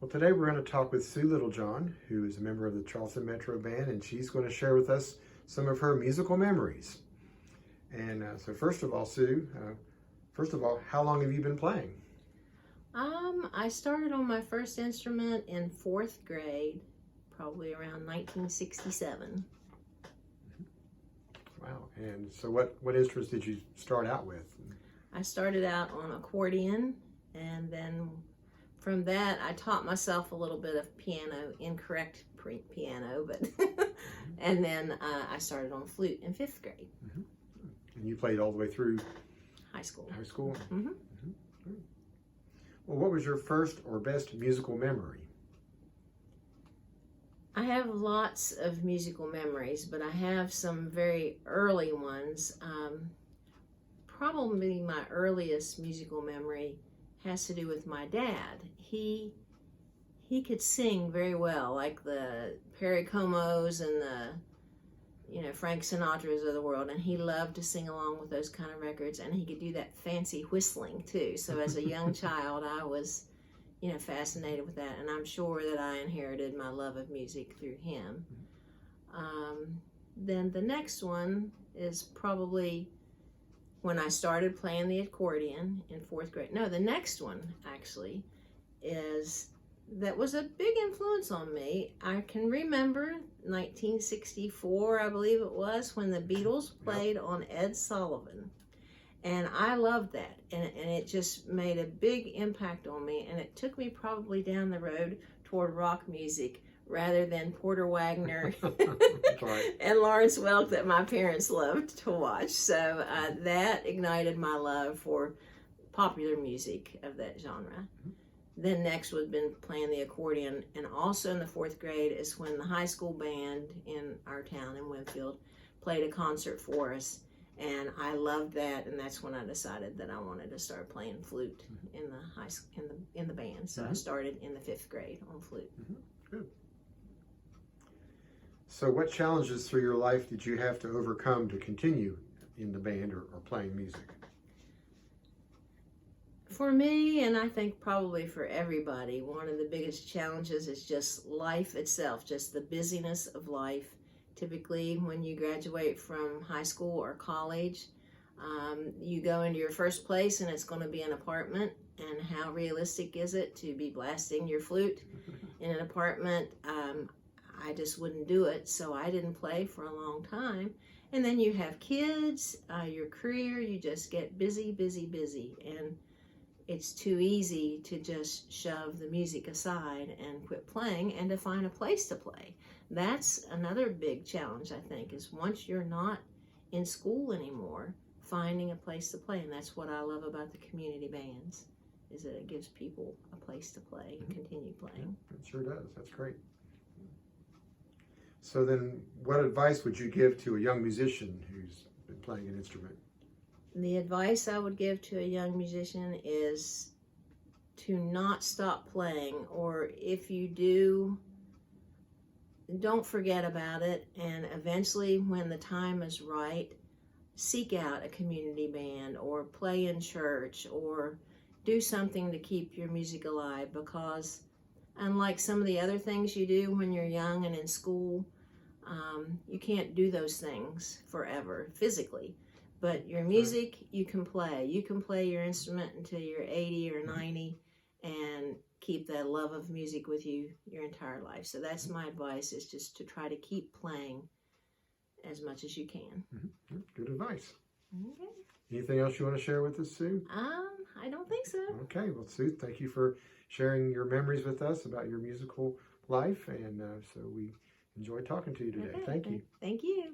Well, today we're going to talk with Sue Littlejohn, who is a member of the Charleston Metro Band, and she's going to share with us some of her musical memories. And so first of all, Sue, how long have you been playing? I started on my first instrument in 4th grade, probably around 1967. Wow. And so what instruments did you start out with? I started out on accordion, and then from that I taught myself a little bit of piano, incorrect piano, but and then I started on flute in 5th grade. Mm-hmm. And you played all the way through high school. High school? Mm-hmm. Mm-hmm. Well, what was your first or best musical memory? I have lots of musical memories, but I have some very early ones. Probably my earliest musical memory has to do with my dad. He could sing very well, like the Perry Comos and the Frank Sinatras of the world, and he loved to sing along with those kind of records, and he could do that fancy whistling too. So as a young child, I was fascinated with that, and I'm sure that I inherited my love of music through him. Then the next one is probably when I started playing the accordion in 4th grade. No, the next one actually that was a big influence on me. I can remember 1964, I believe it was, when the Beatles played on Ed Sullivan. And I loved that, and it just made a big impact on me, and it took me probably down the road toward rock music rather than Porter Wagner and Lawrence Welk that my parents loved to watch. So that ignited my love for popular music of that genre. Then next would have been playing the accordion, and also in the 4th grade is when the high school band in our town in Winfield played a concert for us. And I loved that, and that's when I decided that I wanted to start playing flute in the band. So I started in the 5th grade on flute. Good. So what challenges through your life did you have to overcome to continue in the band or playing music? For me, and I think probably for everybody, one of the biggest challenges is just life itself, just the busyness of life. Typically, when you graduate from high school or college, you go into your first place and it's going to be an apartment. And how realistic is it to be blasting your flute in an apartment? I just wouldn't do it, so I didn't play for a long time. And then you have kids, your career, you just get busy, busy, busy. And it's too easy to just shove the music aside and quit playing and to find a place to play. That's another big challenge, I think, is once you're not in school anymore, finding a place to play. And that's what I love about the community bands, is that it gives people a place to play and continue playing. Yeah, it sure does. That's great. So then what advice would you give to a young musician who's been playing an instrument? The advice I would give to a young musician is to not stop playing, or if you do, don't forget about it, and eventually when the time is right, seek out a community band or play in church or do something to keep your music alive, because unlike some of the other things you do when you're young and in school, you can't do those things forever physically. But your music, you can play. You can play your instrument until you're 80 or 90 and keep that love of music with you your entire life. So that's my advice, is just to try to keep playing as much as you can. Mm-hmm. Good advice. Okay. Anything else you want to share with us, Sue? I don't think so. Okay. Well, Sue, thank you for sharing your memories with us about your musical life. And so we enjoyed talking to you today. Okay. Thank you. Thank you.